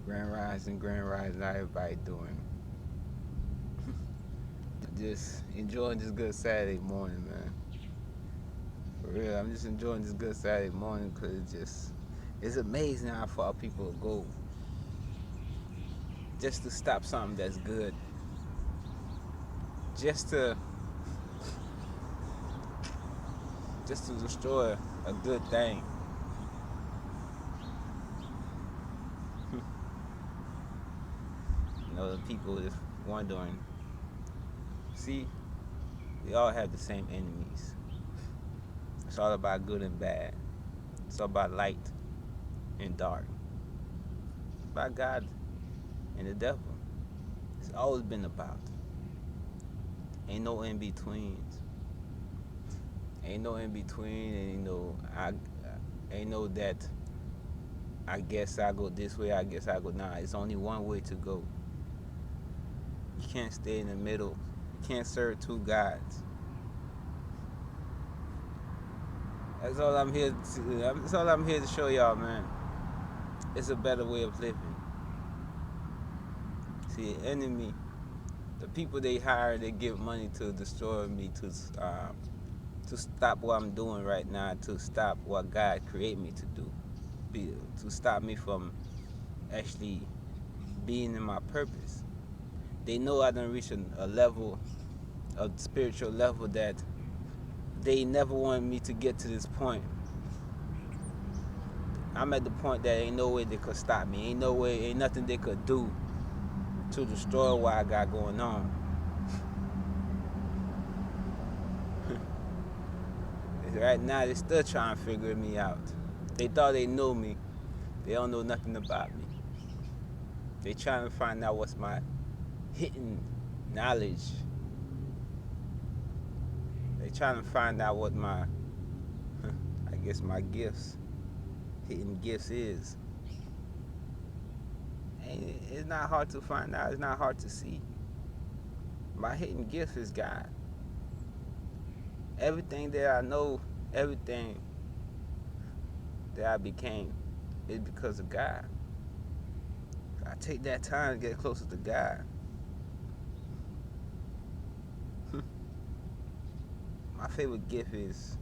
Grand Rising, how everybody doing? Just enjoying this good Saturday morning, man. For real, I'm just enjoying this good Saturday morning because it's amazing how far people go just to stop something that's good, just to just to destroy a good thing. The people just wondering. See, we all have the same enemies. It's all about good and bad. It's all about light and dark. It's about God and the devil. It's always been about. Ain't no in betweens. Ain't no in between. Ain't no that. I guess I go this way. I guess I go nah. It's only one way to go. You can't stay in the middle. You can't serve two gods. That's all I'm here to. That's all I'm here to show y'all, man. It's a better way of living. See, the enemy, the people they hire, they give money to destroy me, to stop what I'm doing right now, to stop what God created me to do, to stop me from actually being in my purpose. They know I done reached a level, a spiritual level that they never wanted me to get to this point. I'm at the point that ain't no way they could stop me. Ain't no way, ain't nothing they could do to destroy what I got going on. Right now, they still trying to figure me out. They thought they know me. They don't know nothing about me. They trying to find out what's my hidden knowledge. They trying to find out what my, I guess my hidden gifts is. And it's not hard to find out. It's not hard to see. My hidden gift is God. Everything that I know, everything that I became is because of God. I take that time to get closer to God. My favorite gift is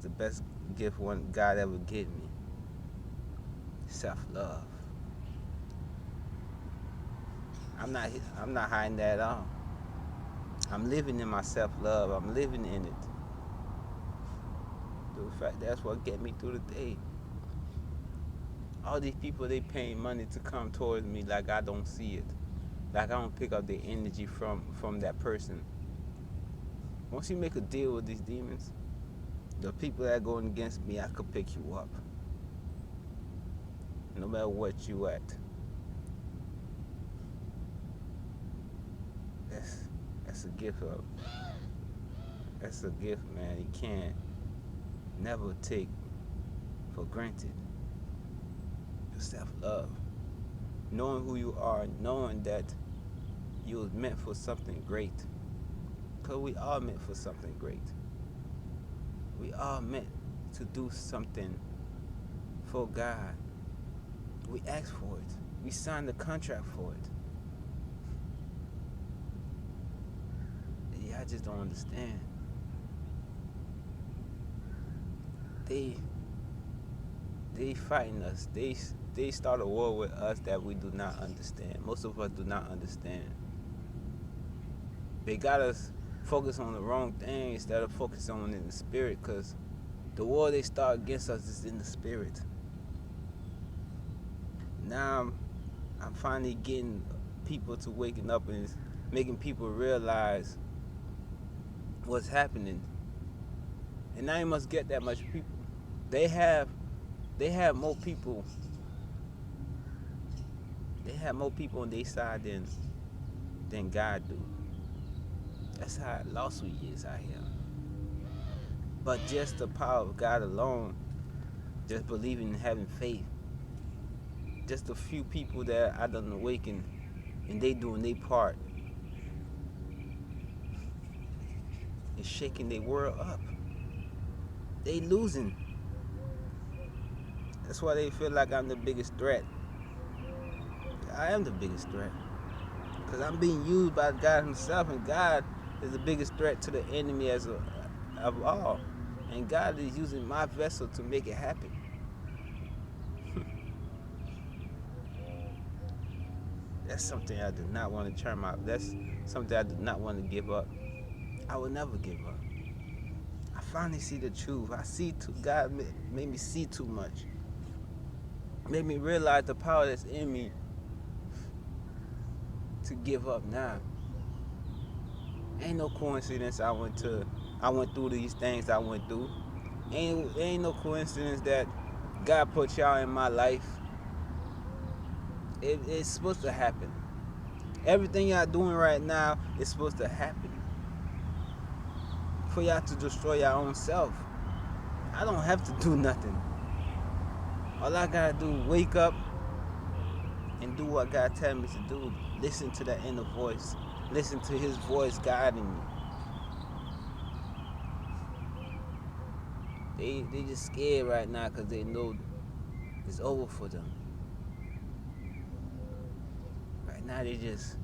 the best gift one God ever gave me. Self-love. I'm not hiding that at all. I'm living in my self-love. I'm living in it. The fact that's what get me through the day. All these people, they paying money to come towards me like I don't see it. Like I don't pick up the energy from that person. Once you make a deal with these demons, the people that are going against me, I could pick you up. No matter what you at. That's a gift of. That's a gift, man. You can't never take for granted your self-love. Knowing who you are, knowing that you was meant for something great. Because we are meant for something great. We are meant to do something for God. We asked for it. We signed the contract for it. Yeah, I just don't understand. They fighting us. They start a war with us that we do not understand. Most of us do not understand. They got us focused on the wrong thing instead of focusing on in the spirit, because the war they start against us is in the spirit. Now I'm finally getting people to waking up and making people realize what's happening. And now you must get that much people. They have more people. They have more people on their side than God do. That's how lost we is out here. But just the power of God alone, just believing and having faith. Just a few people that I done awakened, and they doing their part. It's shaking their world up. They losing. That's why they feel like I'm the biggest threat. I am the biggest threat. Because I'm being used by God himself, and God is the biggest threat to the enemy of all. And God is using my vessel to make it happen. That's something I do not want to turn my. That's something I do not want to give up. I will never give up. I finally see the truth. God made me see too much. Made me realize the power that's in me to give up now. Ain't no coincidence I went through these things I went through. Ain't no coincidence that God put y'all in my life. It's supposed to happen. Everything y'all doing right now is supposed to happen for y'all to destroy your own self. I don't have to do nothing. All I gotta do is wake up and do what God tells me to do. Listen to that inner voice. Listen to his voice guiding me. They just scared right now because they know it's over for them. Right now they just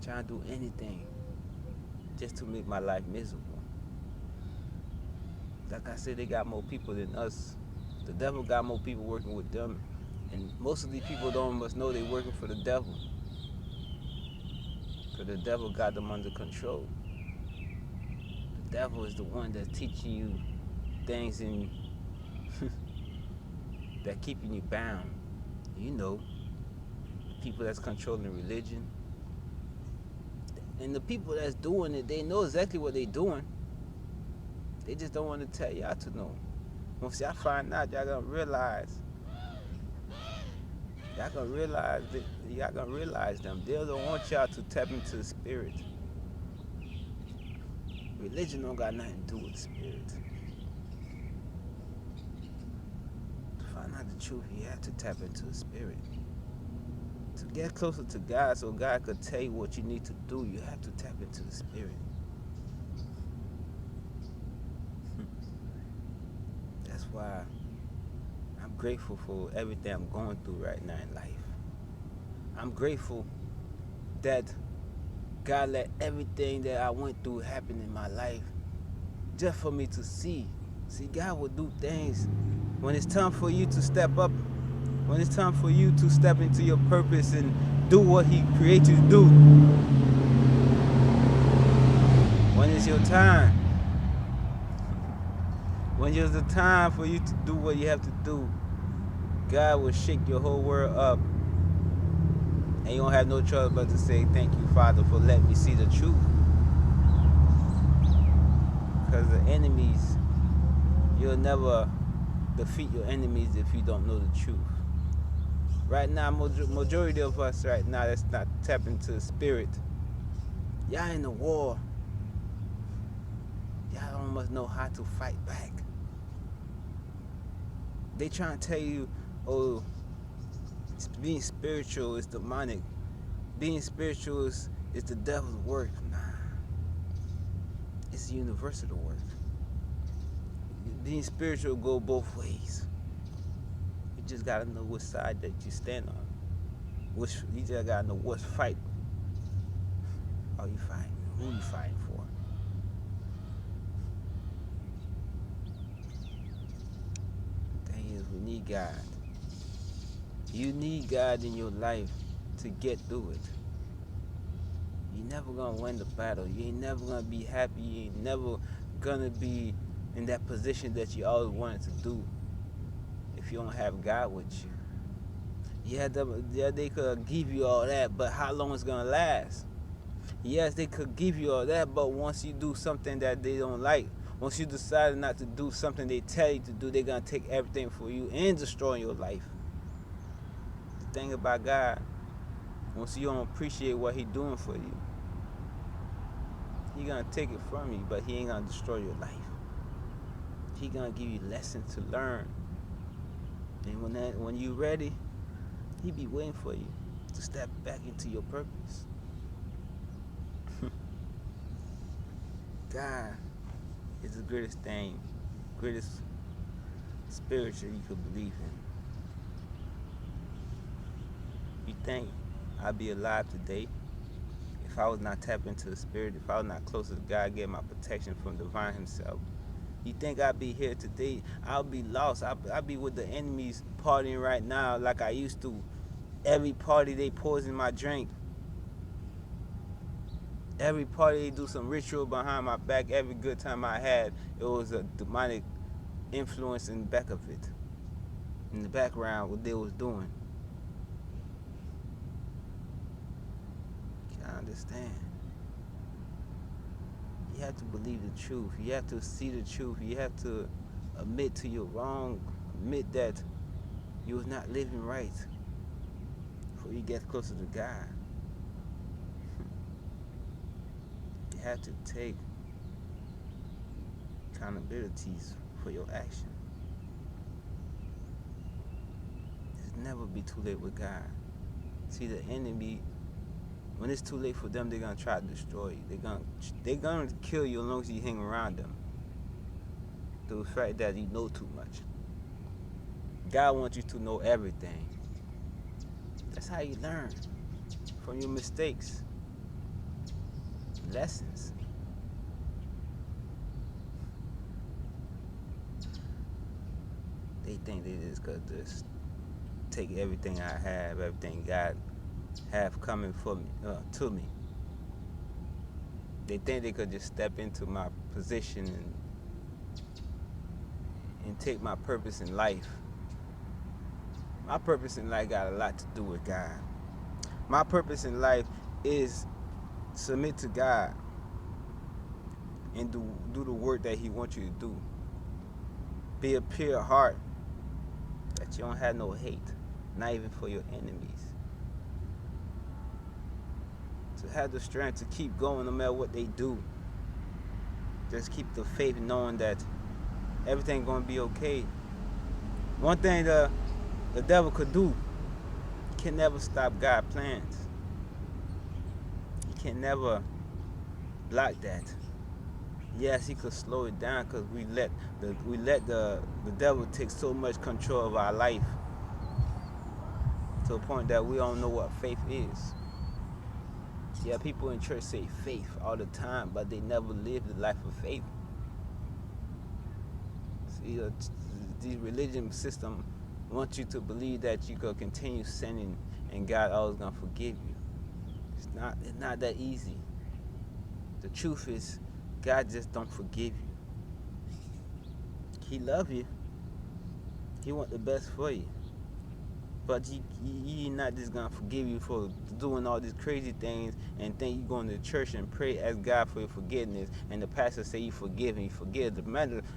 trying to do anything just to make my life miserable. Like I said, they got more people than us. The devil got more people working with them. And most of these people don't must know they're working for the devil. Because the devil got them under control. The devil is the one that's teaching you things in that keeping you bound. You know, the people that's controlling religion. And the people that's doing it, they know exactly what they're doing. They just don't want to tell y'all to know. Once y'all find out, y'all gonna realize. Y'all gonna realize them. They don't want y'all to tap into the spirit. Religion don't got nothing to do with the spirit. To find out the truth, you have to tap into the spirit. To get closer to God so God could tell you what you need to do, you have to tap into the spirit. That's why I'm grateful for everything I'm going through right now in life. I'm grateful that God let everything that I went through happen in my life just for me to see. See, God will do things when it's time for you to step up, when it's time for you to step into your purpose and do what he created you to do. When it's your time. When it's the time for you to do what you have to do, God will shake your whole world up. And you don't have no choice but to say, thank you, Father, for letting me see the truth. Because the enemies, you'll never defeat your enemies if you don't know the truth. Right now, majority of us right now that's not tapping into the spirit. Y'all in the war. Y'all don't must know how to fight back. They trying to tell you, oh, being spiritual is demonic. Being spiritual is the devil's work. Nah. It's universal work. Being spiritual go both ways. You just gotta know which side that you stand on. You just gotta know what fight are you fighting, who you fighting for. The thing is, we need God. You need God in your life to get through it. You're never gonna win the battle. You ain't never gonna be happy. You ain't never gonna be in that position that you always wanted to do if you don't have God with you. Yeah, they could give you all that, but how long it's gonna last? Yes, they could give you all that, but once you do something that they don't like, once you decide not to do something they tell you to do, they're gonna take everything for you and destroy your life. The thing about God, once you don't appreciate what He's doing for you, He's gonna take it from you, but He ain't gonna destroy your life. He's gonna give you lessons to learn, and when you're ready, He be waiting for you to step back into your purpose. God is the greatest thing, greatest spiritual you could believe in. You think I'd be alive today if I was not tapped into the spirit, if I was not closer to God, getting my protection from divine himself? You think I'd be here today? I'll be lost. I'll be with the enemies partying right now like I used to. Every party they poison my drink. Every party they do some ritual behind my back. Every good time I had, it was a demonic influence in the back of it. In the background, what they was doing. You can't understand. You have to believe the truth. You have to see the truth. You have to admit to your wrong. Admit that you was not living right before you get closer to God. You have to take accountabilities for your action. It's never be too late with God. See, the enemy, when it's too late for them, they're gonna try to destroy you. They're gonna kill you as long as you hang around them. Through the fact that you know too much. God wants you to know everything. That's how you learn from your mistakes. Lessons. They think they just could just take everything I have, everything God have coming for me, to me. They think they could just step into my position and take my purpose in life. My purpose in life got a lot to do with God. My purpose in life is submit to God and do the work that he wants you to do. Be a pure heart that you don't have no hate, not even for your enemies. To have the strength to keep going no matter what they do. Just keep the faith knowing that everything's going to be okay. One thing the devil could do, he can never stop God's plans. He can never block that. Yes, he could slow it down because we let the devil take so much control of our life to a point that we don't know what faith is. Yeah, people in church say faith all the time, but they never live the life of faith. See, the religion system wants you to believe that you could continue sinning and God always gonna forgive you. It's not that easy. The truth is, God just don't forgive you. He love you. He want the best for you. But he not just gonna forgive you for doing all these crazy things and think you going to church and pray, ask God for your forgiveness, and the pastor say you forgive and you forgive.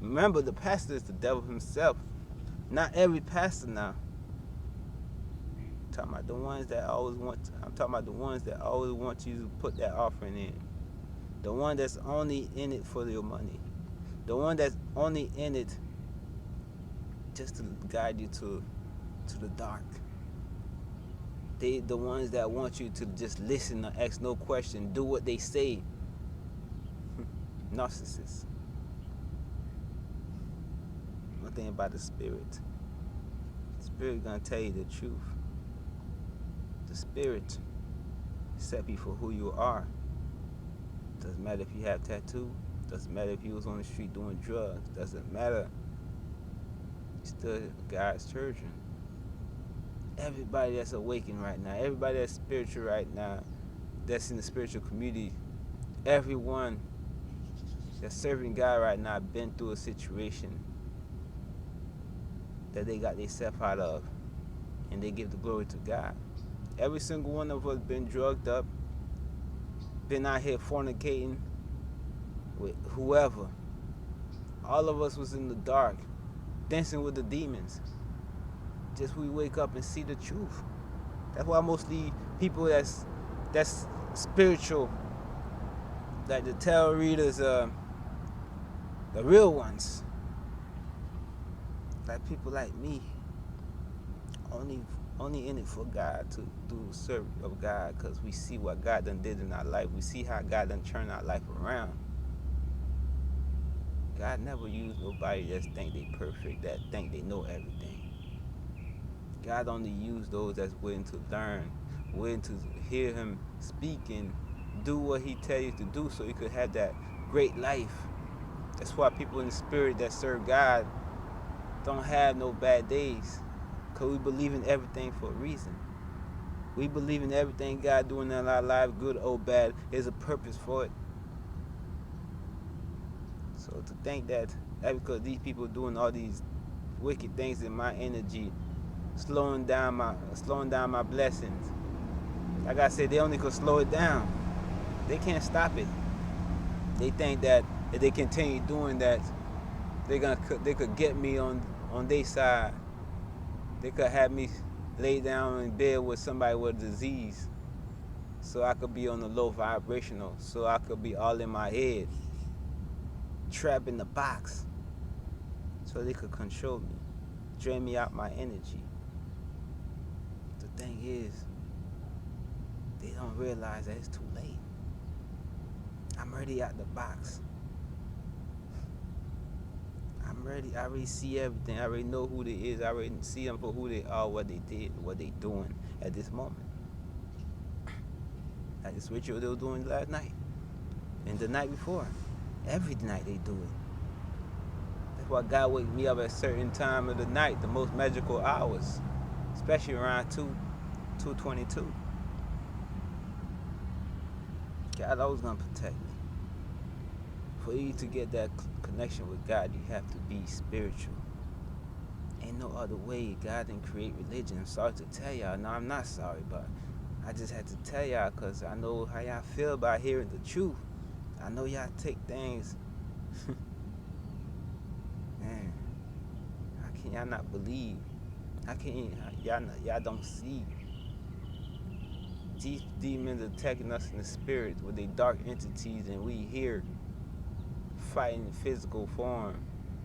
Remember, the pastor is the devil himself. Not every pastor now. I'm talking about the ones that always want you to put that offering in. The one that's only in it for your money. The one that's only in it just to guide you to the dark. They the ones that want you to just listen or ask no question, do what they say. Narcissists. One thing about the spirit gonna tell you the truth. The spirit accept you for who you are. Doesn't matter if you have tattoos. Doesn't matter if you was on the street doing drugs. Doesn't matter. You're still God's children. Everybody that's awakened right now, everybody that's spiritual right now, that's in the spiritual community, everyone that's serving God right now been through a situation that they got themselves out of, and they give the glory to God. Every single one of us been drugged up, been out here fornicating with whoever. All of us was in the dark, dancing with the demons. Just we wake up and see the truth. That's why mostly people that's spiritual, like the tarot readers, the real ones, like people like me, only in it for God, to do the service of God, because we see what God done did in our life. We see how God done turned our life around. God never used nobody that think they perfect, that think they know everything. God only used those that's willing to learn, willing to hear him speak and do what he tells you to do so you could have that great life. That's why people in the spirit that serve God don't have no bad days. Because we believe in everything for a reason. We believe in everything God doing in our life, good or bad, there's a purpose for it. So to think that because these people doing all these wicked things in my energy, slowing down my blessings. Like I said, they only could slow it down. They can't stop it. They think that if they continue doing that, they could get me on their side. They could have me lay down in bed with somebody with a disease, so I could be on the low vibrational, so I could be all in my head, trapped in the box, so they could control me, drain me out my energy. The thing is, they don't realize that it's too late. I'm already out the box. I'm ready. I already see everything. I already know who they is. I already see them for who they are, what they did, what they doing at this moment. Like this ritual they were doing last night and the night before. Every night they do it. That's why God wakes me up at a certain time of the night, the most magical hours, especially around 2:22. God always gonna protect me. For you to get that connection with God, you have to be spiritual. Ain't no other way. God didn't create religion. I'm sorry to tell y'all. No, I'm not sorry, but I just had to tell y'all because I know how y'all feel about hearing the truth. I know y'all take things. Man, how can y'all not believe? How can y'all don't see? These demons attacking us in the spirit with their dark entities, and we here fighting in physical form,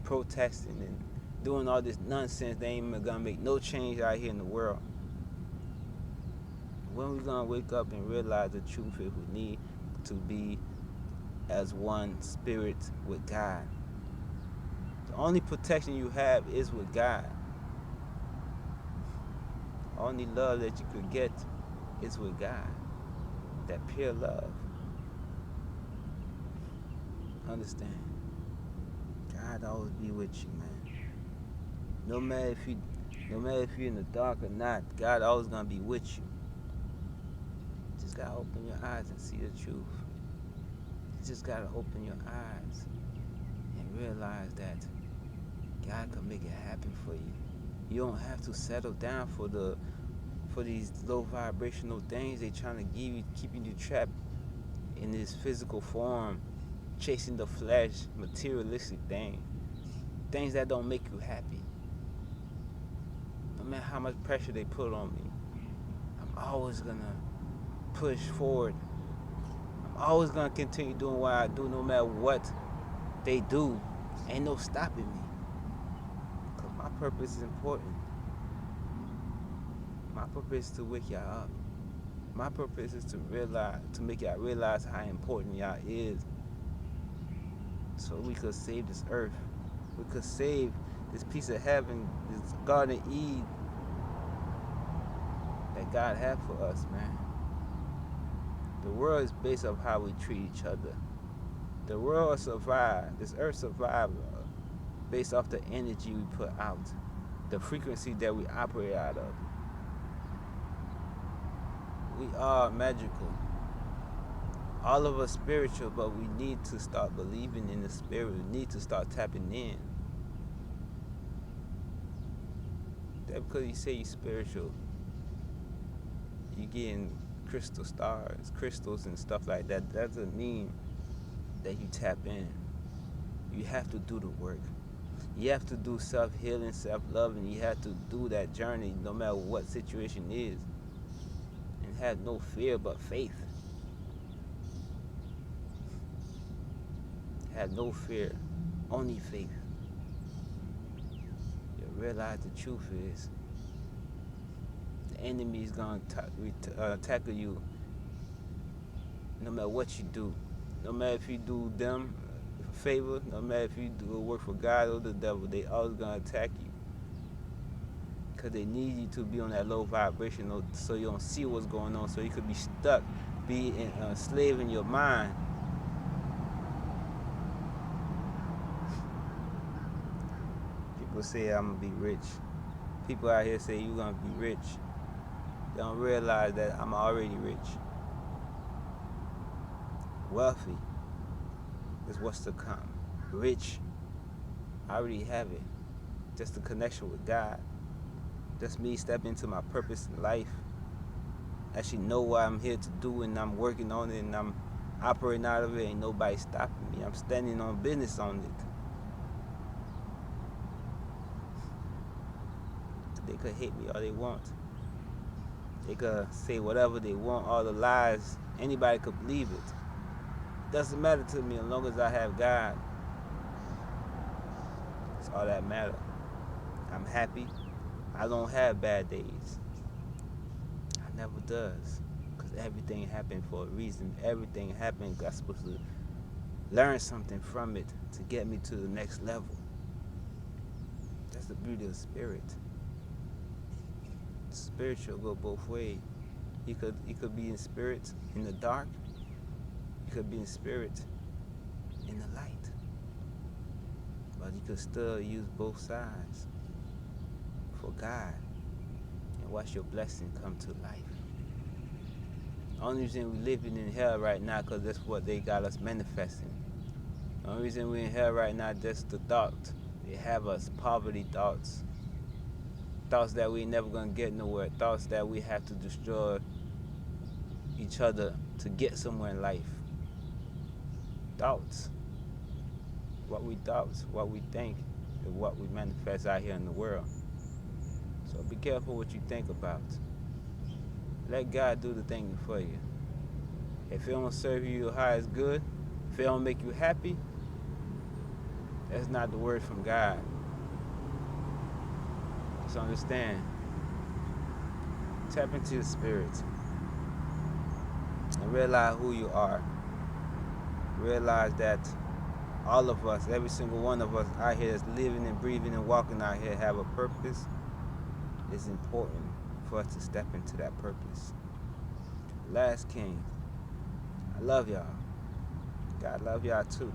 protesting and doing all this nonsense. They ain't gonna make no change out here in the world. When we gonna wake up and realize the truth if we need to be as one spirit with God? The only protection you have is with God. The only love that you could get is with God. That pure love. Understand? God always be with you, man. No matter if you're in the dark or not, God always gonna be with you. You just gotta open your eyes and see the truth. You just gotta open your eyes and realize that God can make it happen for you. You don't have to settle down for these low vibrational things they trying to give you, keeping you trapped in this physical form, chasing the flesh, materialistic things that don't make you happy. No matter how much pressure they put on me, I'm always gonna push forward. I'm always gonna continue doing what I do, no matter what they do. Ain't no stopping me. Cause my purpose is important. My purpose is to wake y'all up. My purpose is to make y'all realize how important y'all is. So we could save this earth. We could save this piece of heaven, this Garden of Eden that God had for us, man. The world is based off how we treat each other. The world survived, this earth survived based off the energy we put out, the frequency that we operate out of. We are magical. All of us spiritual, but we need to start believing in the spirit. We need to start tapping in. That because you say you're spiritual, you getting crystal stars, crystals and stuff like that, that doesn't mean that you tap in. You have to do the work. You have to do self-healing, self-loving. You have to do that journey no matter what situation is. And have no fear but faith. Have no fear, only faith. You realize the truth is the enemy is going to tackle you no matter what you do. No matter if you do them for favor, no matter if you do work for God or the devil, they always gonna attack you. Because they need you to be on that low vibration so you don't see what's going on, so you could be stuck, be a slave in your mind. People say I'm gonna be rich. People out here say you're gonna be rich. They don't realize that I'm already rich. Wealthy is what's to come. Rich, I already have it. Just the connection with God. Just me stepping into my purpose in life. Actually know what I'm here to do, and I'm working on it, and I'm operating out of it. Ain't nobody stopping me. I'm standing on business on it. They could hate me all they want. They could say whatever they want, all the lies. Anybody could believe it. Doesn't matter to me as long as I have God. It's all that matters. I'm happy. I don't have bad days. I never does. Because everything happened for a reason. Everything happened because I'm supposed to learn something from it to get me to the next level. That's the beauty of the spirit. Spiritual go both ways. You could be in spirit in the dark. You could be in spirit in the light. But you could still use both sides for God and watch your blessing come to life. The only reason we're living in hell right now because that's what they got us manifesting. The only reason we're in hell right now is just the thought. They have us poverty thoughts. Thoughts that we never gonna get nowhere. Thoughts that we have to destroy each other to get somewhere in life. Thoughts. What we thoughts, what we think, and what we manifest out here in the world. So be careful what you think about. Let God do the thing for you. If it don't serve you your highest good, if it don't make you happy, that's not the word from God. So understand. Tap into the spirit and realize who you are. Realize that all of us, every single one of us out here that's living and breathing and walking out here have a purpose. It's important for us to step into that purpose. Last King, I love y'all. God love y'all too.